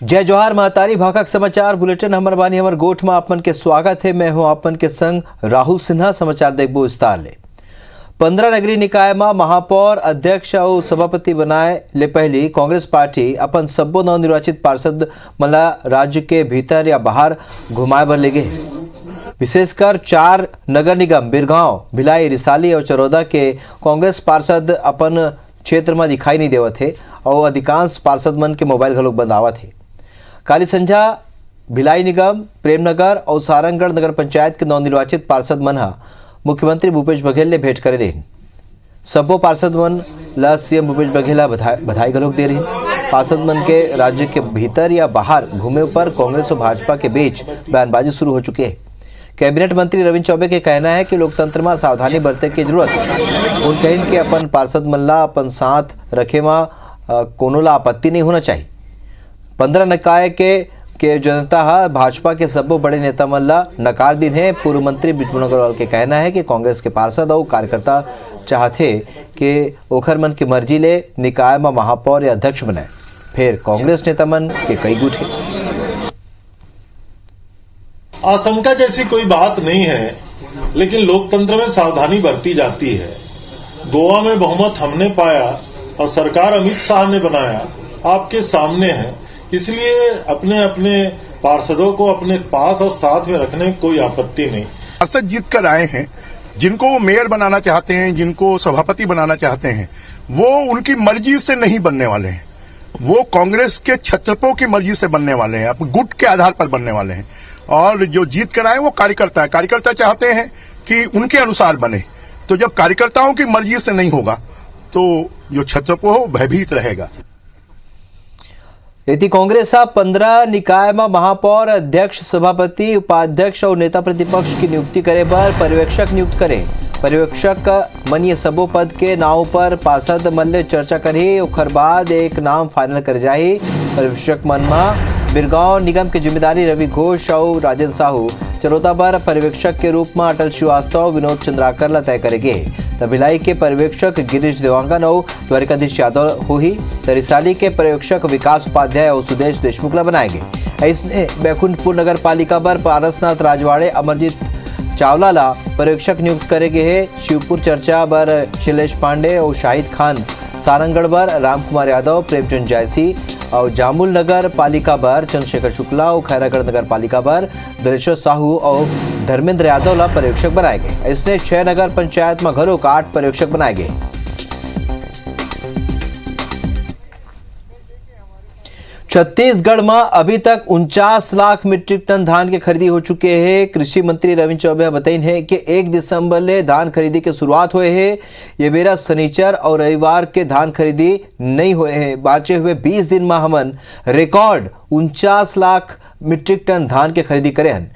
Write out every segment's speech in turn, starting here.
जय जोहार महतारी भाखक समाचार बुलेटिन हमर बानी हमर गोठ में आपमन के स्वागत है। मैं हूं आपमन के संग राहुल सिन्हा। समाचार देखबो विस्तार ले। 15 नगरीय निकाय में महापौर, अध्यक्ष और सभापति बनाए ले पहली कांग्रेस पार्टी अपन सब्बो नवनिर्वाचित पार्षद मला राज्य के भीतर या बाहर घुमाए बर ले गए। विशेषकर 4 नगर निगम बिरगांव, भिलाई, रिसाली और चरौदा के कांग्रेस पार्षद अपन क्षेत्र में दिखाई नहीं देवत थे और अधिकांश पार्षद मन के मोबाइल घलोक बंद आवत है। काली संझा भिलाई निगम, प्रेमनगर और सारंगगढ़ नगर पंचायत के नवनिर्वाचित पार्षद मन मुख्यमंत्री भूपेश बघेल ने भेंट करे रहे। सब्बो पार्षद मन ला सीएम भूपेश बघेल बधाई घलोक दे रहे। पार्षद मन के राज्य के भीतर या बाहर घूमे पर कांग्रेस और भाजपा के बीच बयानबाजी शुरू हो चुकी है। कैबिनेट मंत्री रविंद्र चौबे के कहना है कि लोकतंत्र में सावधानी बरते की जरूरत है। उन कहिन के अपन पार्षद मन ला अपन साथ रखे में कोनो ला आपत्ति नहीं होना चाहिए। 15 निकाय के जनता भाजपा के सब्बो बड़े नेता मन ला नकार दिन है। पूर्व मंत्री बिजमोहन अग्रवाल के कहना है कि कांग्रेस के पार्षद और कार्यकर्ता चाहते कि ओखर मन की मर्जी ले निकाय में महापौर या अध्यक्ष बनाए। फिर कांग्रेस नेता मन के कई गुट है। आशंका जैसी कोई बात नहीं है, लेकिन लोकतंत्र में सावधानी बरती जाती है। गोवा में बहुमत हमने पाया और सरकार अमित शाह ने बनाया, आपके सामने है। इसलिए अपने अपने पार्षदों को अपने पास और साथ में रखने की कोई आपत्ति नहीं। पार्षद जीत कर आए हैं, जिनको वो मेयर बनाना चाहते हैं, जिनको सभापति बनाना चाहते हैं, वो उनकी मर्जी से नहीं बनने वाले हैं। वो कांग्रेस के छत्रपों की मर्जी से बनने वाले हैं, अपने गुट के आधार पर बनने वाले हैं। और जो जीत कर आए वो कार्यकर्ता है। कार्यकर्ता चाहते हैं कि उनके अनुसार बने। तो जब कार्यकर्ताओं की मर्जी से नहीं होगा तो जो छत्रपो हो भयभीत रहेगा। यदि कांग्रेस 15 निकाय में महापौर, अध्यक्ष, सभापति, उपाध्यक्ष और नेता प्रतिपक्ष की नियुक्ति करे पर पर्यवेक्षक नियुक्त करे। पर्यवेक्षक मन ये सबो पद के नाव पर पार्षद मन ले चर्चा करे। ओखर बाद एक नाम फाइनल कर जाही। पर्यवेक्षक मन में बिरगांव निगम की जिम्मेदारी रवि घोष और राजेंद्र साहू, चरौदा पर पर्यवेक्षक के रूप में अटल श्रीवास्तव, विनोद चंद्राकर ला तय करेंगे। भिलाई के पर्यवेक्षक गिरीश देवांगन और द्वारिकाधीश यादव हुई। रिसाली के पर्यवेक्षक विकास उपाध्याय और सुदेश देशमुख ला बनाएंगे। इसने बैकुंठपुर नगर पालिका पर पारसनाथ राजवाड़े, अमरजीत चावला ला पर्यवेक्षक नियुक्त करेंगे है। शिवपुर चर्चा पर शैलेश पांडे और शाहिद खान, सारंगगढ़ पर रामकुमार यादव, प्रेमचंद जायसी और जामुल नगर पालिका पर चंद्रशेखर शुक्ला और खैरागढ़ नगर पालिका पर दरेश्वर साहू और धर्मेंद्र यादव ला पर्यवेक्षक बनाए गए। इसने 6 नगर पंचायत में घरों 8 पर्यवेक्षक बनाए गए। छत्तीसगढ़ में अभी तक 49 लाख मीट्रिक टन धान के खरीदी हो चुके हैं। कृषि मंत्री रविंद्र चौबे बताइन है कि 1 दिसंबर ले धान खरीदी के शुरुआत हुए है। ये बेरा शनिचर और रविवार के धान खरीदी नहीं हुए हैं। बाचे हुए 20 दिन में हमन रिकॉर्ड 49 लाख मीट्रिक टन धान के खरीदी करे हैं।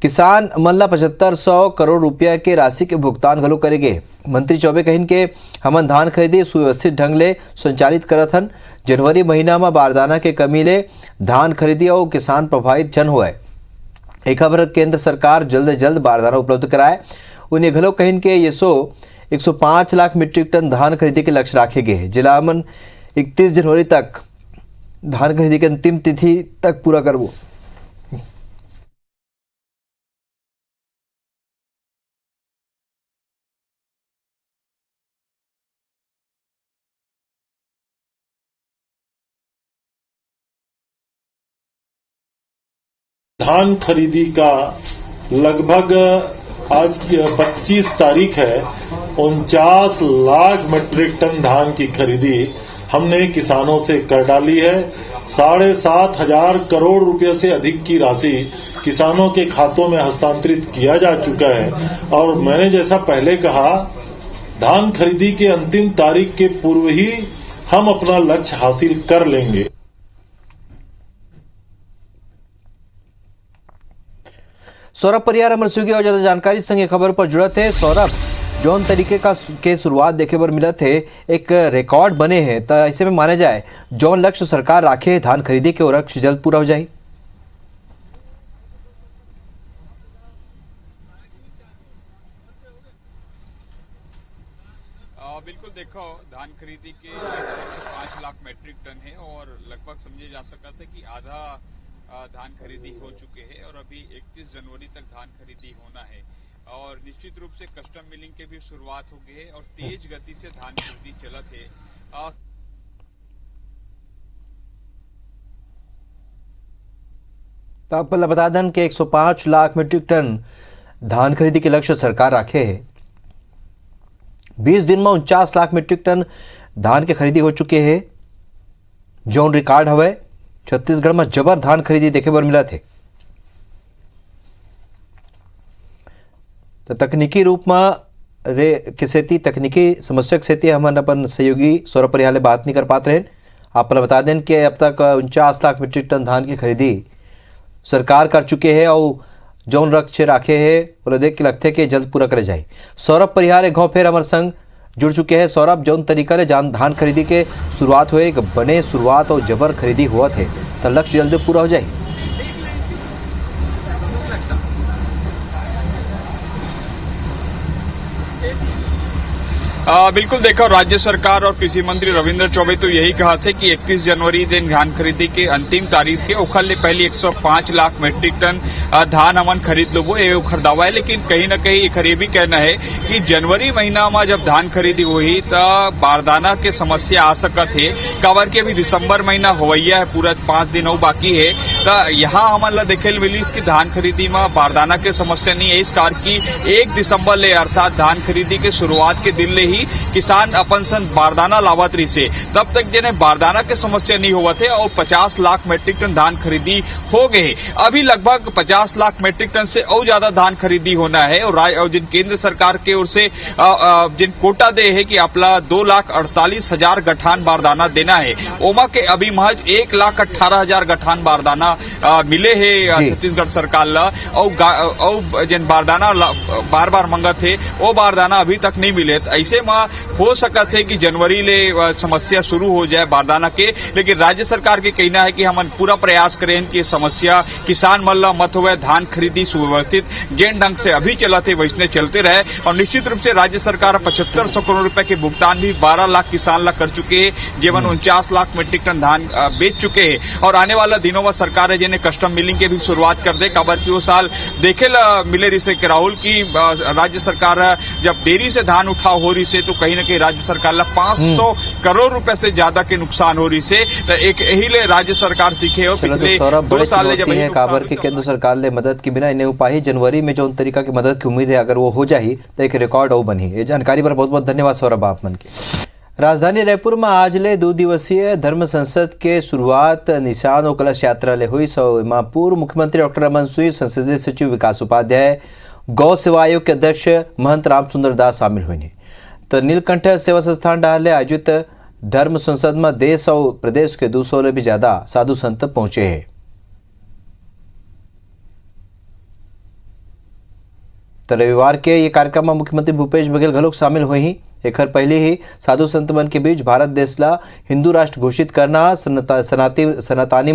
किसान मन ला 7500 करोड़ रुपया के राशि के भुगतान घलो करेंगे। मंत्री चौबे कहिन के हमन धान खरीदी सुव्यवस्थित ढंग ले संचालित करत हन। जनवरी महीना में बारदाना के कमी ले धान खरीदी और किसान प्रभावित जन हुए। एक खबर केंद्र सरकार जल्द से जल्द बारदाना उपलब्ध कराए। उन्हें घलो कहिन के ये 105 लाख मीट्रिक टन धान खरीदी के लक्ष्य रखे गए। जिला मन 31 जनवरी तक धान खरीदी के अंतिम तिथि तक पूरा करबो। धान खरीदी का लगभग आज की 25 तारीख है। 49 लाख मीट्रिक टन धान की खरीदी हमने किसानों से कर डाली है। 7,500 करोड़ रुपए से अधिक की राशि किसानों के खातों में हस्तांतरित किया जा चुका है। और मैंने जैसा पहले कहा, धान खरीदी के अंतिम तारीख के पूर्व ही हम अपना लक्ष्य हासिल कर लेंगे। सौरभ परियार अमर सुगी और ज्यादा जानकारी संगे खबर पर जुड़त है। सौरभ, जौन तरीके का के शुरुआत देखे पर मिला थे, एक रिकॉर्ड बने हैं, तो ऐसे में माना जाए जौन लक्ष्य सरकार राखे धान खरीदी के लक्ष्य जल्द पूरा हो जाए। बिल्कुल देखो देखो धान खरीदी के 5 लाख मैट्रिक टन है और लगभग समझे जा सकता था कि आधा धान खरीदी हो चुके हैं और अभी 31 जनवरी तक धान खरीदी होना है और निश्चित रूप से कस्टम मिलिंग के भी शुरुआत हो गई है और तेज गति से धान खरीदी चलत है। तो आप बता दें कि 105 लाख मीट्रिक टन धान खरीदी के लक्ष्य सरकार रखे है। 20 दिन में 49 लाख मीट्रिक टन धान के खरीदी हो चुके हैं, जौन रिकॉर्ड हवे। छत्तीसगढ़ में जबर धान खरीदी देखे बर मिला थे। तो तकनीकी रूप में रे के सेती तकनीकी समस्या के सेती हम अपन सहयोगी सौरभ परिहार ले बात नहीं कर पाते रहे। आप बता दें कि अब तक 49 लाख मीट्रिक टन धान की खरीदी सरकार कर चुके हैं और जौन लक्ष्य राखे है वो देख के लगते कि जल्द पूरा करे जाए। सौरभ परिहार एक फिर हमारे संग जुड़ चुके हैं। सौरभ, जौन तरीका ले धान खरीदी के शुरुआत हुए बने शुरुआत और जबर खरीदी हुआ थे तो लक्ष्य जल्द पूरा हो जाए। बिल्कुल देखो, राज्य सरकार और कृषि मंत्री रविंद्र चौबे तो यही कहा थे कि 31 जनवरी दिन धान खरीदी के अंतिम तारीख है। ओखर ले पहले 105 लाख मैट्रिक टन धान हमन खरीद लोगो ये ओखर दावा है। लेकिन कहीं न कहीं एखर ये भी कहना है कि जनवरी महीना में जब धान खरीदी हुई तो बारदाना के समस्या आ सकत है। काबर के अभी दिसंबर महीना होवैया है, पूरा 5 दिन और बाकी है। तो यहाँ हमन ला देखे मिली कि धान खरीदी में बारदाना के समस्या नहीं है। इस कार की 1 दिसंबर ले अर्थात धान खरीदी के शुरुआत के दिन ले ही किसान अपन सन बारदाना लावत रही से, तब तक जिन्हें बारदाना के समस्या नहीं हुआ थे और 50 लाख मैट्रिक टन धान खरीदी हो गए। अभी लगभग 50 लाख मैट्रिक टन से और ज्यादा धान खरीदी होना है और जिन केंद्र सरकार के ओर से जिन कोटा दे है कि आपला 2,48,000 गठान बारदाना देना है, ओमा के अभी महज 1,18,000 गठान बारदाना मिले है छत्तीसगढ़ सरकार ला और जिन बारदाना बार बार मंगत है वो बारदाना अभी तक नहीं मिले। ऐसे में हो सकत है कि जनवरी ले समस्या शुरू हो जाए बारदाना के। लेकिन राज्य सरकार के कहना है कि हम पूरा प्रयास करें कि समस्या किसान मन ला मत हुए, धान खरीदी सुव्यवस्थित जिन ढंग से अभी चला थे वैसने चलते रहे। और निश्चित रूप से राज्य सरकार 7500 करोड़ रुपए के भुगतान भी 12 लाख किसान ला कर चुके हैं, जीवन 49 लाख मीट्रिक टन धान बेच चुके हैं। और आने वाला दिनों में सरकार है जिन्हें कस्टम मिलिंग के भी शुरुआत कर दे। काबर की वो साल देखे मिले रही से राहुल की राज्य सरकार जब देरी से धान उठाव हो रही से तो कहीं न कहीं राज्य सरकार ला 500 करोड़ रुपए से ज्यादा के नुकसान हो रही से। तो एक यही ले राज्य सरकार सीखे हो पिछले 2 साल ले जब काबर के केंद्र सरकार ले मदद के बिना इन्हें उपाय जनवरी में जो तरीका की मदद की उम्मीद है अगर वो हो जाए तो एक रिकॉर्ड हो बनी। ये जानकारी पर बहुत बहुत धन्यवाद सौरभ आप मन के। राजधानी रायपुर में आज ले 2 दिवसीय धर्म संसद के शुरुआत निशान और कलश यात्रा ले हुई। पूर्व मुख्यमंत्री डॉक्टर रमन सिंह, संसदीय सचिव विकास उपाध्याय, गौ सेवा आयोग के अध्यक्ष महंत रामसुंदर दास शामिल हुए। तो नीलकंठ सेवा संस्थान डाले आयोजित धर्म संसद में देश और प्रदेश के 200 से भी ज्यादा साधु संत पहुंचे हैं। तो रविवार के ये कार्यक्रम में मुख्यमंत्री भूपेश बघेल घलोक शामिल हुए ही। एक पहले ही साधु संत मन के बीच भारत देश ला हिंदू राष्ट्र घोषित करना, सनातनी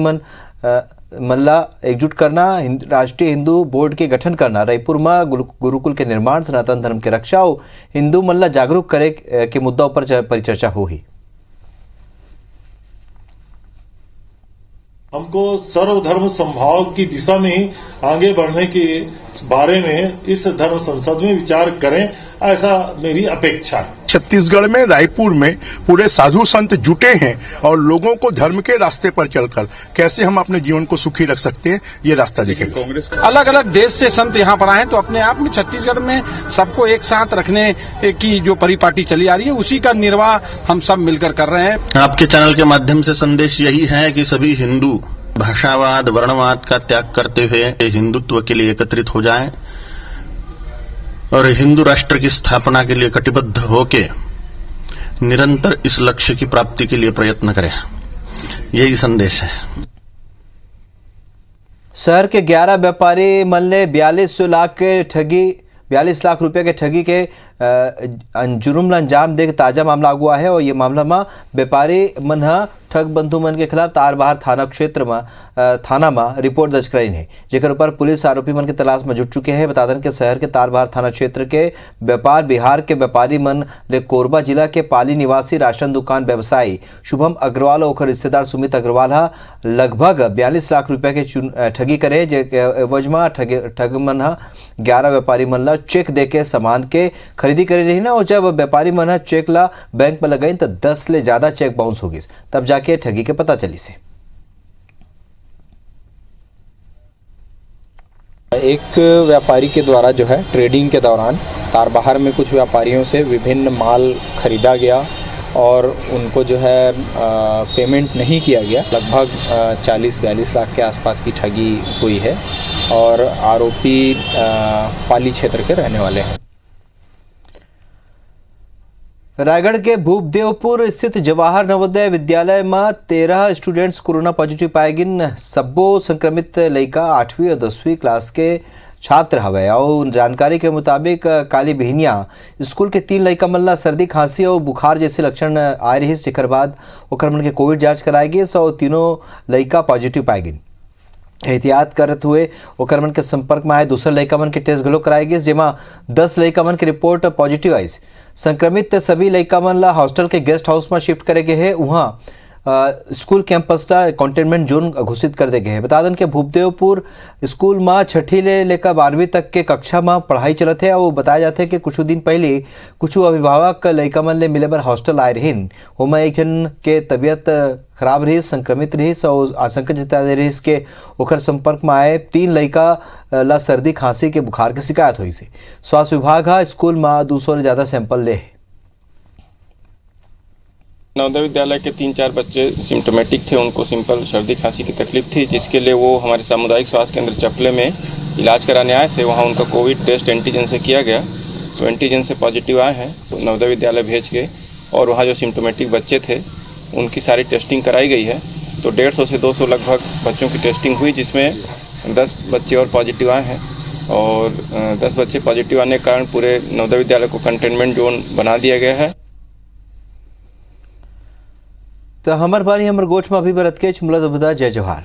मल्ला एकजुट करना, राष्ट्रीय हिंदू बोर्ड के गठन करना, रायपुर में गुरुकुल के निर्माण, सनातन धर्म के रक्षा और हिंदू मल्ला जागरूक करे के मुद्दा पर परिचर्चा हुई। हमको सर्वधर्म समभाव की दिशा में ही आगे बढ़ने के बारे में इस धर्म संसद में विचार करें, ऐसा मेरी अपेक्षा है। छत्तीसगढ़ में रायपुर में पूरे साधु संत जुटे हैं और लोगों को धर्म के रास्ते पर चलकर कैसे हम अपने जीवन को सुखी रख सकते हैं ये रास्ता दिखेगा। कांग्रेस अलग अलग देश से संत यहाँ पर आए तो अपने आप में छत्तीसगढ़ में सबको एक साथ रखने की जो परिपाटी चली आ रही है उसी का निर्वाह हम सब मिलकर कर रहे हैं। आपके चैनल के माध्यम से संदेश यही है कि सभी हिंदू भाषावाद, वर्णवाद का त्याग करते हुए हिंदुत्व के लिए एकत्रित हो जाएं और हिंदू राष्ट्र की स्थापना के लिए कटिबद्ध होके निरंतर इस लक्ष्य की प्राप्ति के लिए प्रयत्न करें, यही संदेश है। शहर के 11 व्यापारी मन ने 42 लाख रुपए के ठगी के जुर्म अंजाम दे के ताजा मामला हुआ है और ये मामला में व्यापारी मन ह ठग बंधु मन के खिलाफ तारबहार थाना क्षेत्र में थाना में रिपोर्ट दर्ज कराई है, जेकर ऊपर पुलिस आरोपी मन के तलाश में जुट चुके हैं। बता दें कि शहर के तारबहार थाना क्षेत्र के व्यापार बिहार के व्यापारी मन ले कोरबा जिला के पाली निवासी राशन दुकान व्यवसायी शुभम अग्रवाल और रिश्तेदार सुमित अग्रवाल लगभग 42 लाख रुपए के ठगी करे, जे एवज में ठग मन 11 व्यापारी मन ला चेक दे के सामान के खरीदी करे रही ना, और जब व्यापारी मन चेक ला बैंक में लगाई तो 10 ले ज्यादा चेक बाउंस हो गई, तब जाके ठगी के पता चली से। एक व्यापारी के द्वारा जो है ट्रेडिंग के दौरान तारबहार में कुछ व्यापारियों से विभिन्न माल खरीदा गया और उनको जो है पेमेंट नहीं किया गया। लगभग 40-42 लाख के आसपास की ठगी हुई है और आरोपी पाली क्षेत्र के रहने वाले हैं। रायगढ़ के भूपदेवपुर स्थित जवाहर नवोदय विद्यालय में 13 स्टूडेंट्स कोरोना पॉजिटिव पाए गिन। सबो संक्रमित लड़का 8वीं और 10वीं क्लास के छात्र हवे और जानकारी के मुताबिक काली बहनिया स्कूल के 3 लड़का मन ला सर्दी खांसी और बुखार जैसे लक्षण आए रही, जेकर बाद ओकर मन के कोविड जांच कराई गई और तीनों लड़का पॉजिटिव पाए गिन। एहतियात करते हुए ओकर मन के संपर्क में आए दूसरे लड़का मन के टेस्ट घलो कराई गई, जेमा 10 लड़का मन की रिपोर्ट पॉजिटिव आई। संक्रमित सभी लड़का मन ला हॉस्टल के गेस्ट हाउस में शिफ्ट करे गए हैं, वहाँ स्कूल कैंपस ला कंटेनमेंट जोन घोषित कर दे गए हैं। बता दें कि भूपदेवपुर स्कूल में 6ठी ले लेकर 12वीं तक के कक्षा में पढ़ाई चलत है और बताया जाता है कि कुछ दिन पहले कुछ अभिभावक लड़का मन ले मिले बर हॉस्टल आए रहीन, ओमा एक जन के तबीयत खराब रही, संक्रमित रही और आशंका जता दे रही के ओकर संपर्क में आए 3 लड़का ला सर्दी खांसी के बुखार की शिकायत हुई से। स्वास्थ्य विभाग स्कूल में 200 से ज्यादा सैंपल ले। नवोदय विद्यालय के 3-4 बच्चे सिम्टोमेटिक थे, उनको सिंपल सर्दी खांसी की तकलीफ थी, जिसके लिए वो हमारे सामुदायिक स्वास्थ्य केंद्र चपले में इलाज कराने आए थे। वहाँ उनका कोविड टेस्ट एंटीजन से किया गया, तो एंटीजन से पॉजिटिव आए हैं, तो नवोदय विद्यालय भेज के और वहाँ जो सिम्टोमेटिक बच्चे थे उनकी सारी टेस्टिंग कराई गई है। तो 150 से 200 लगभग बच्चों की टेस्टिंग हुई, जिसमें 10 बच्चे और पॉजिटिव आए हैं और 10 बच्चे पॉजिटिव आने के कारण पूरे नवोदय विद्यालय को कंटेनमेंट जोन बना दिया गया है। तो हमर बानी हमर गोठ में अभी बरत के मुला जय जवाहर।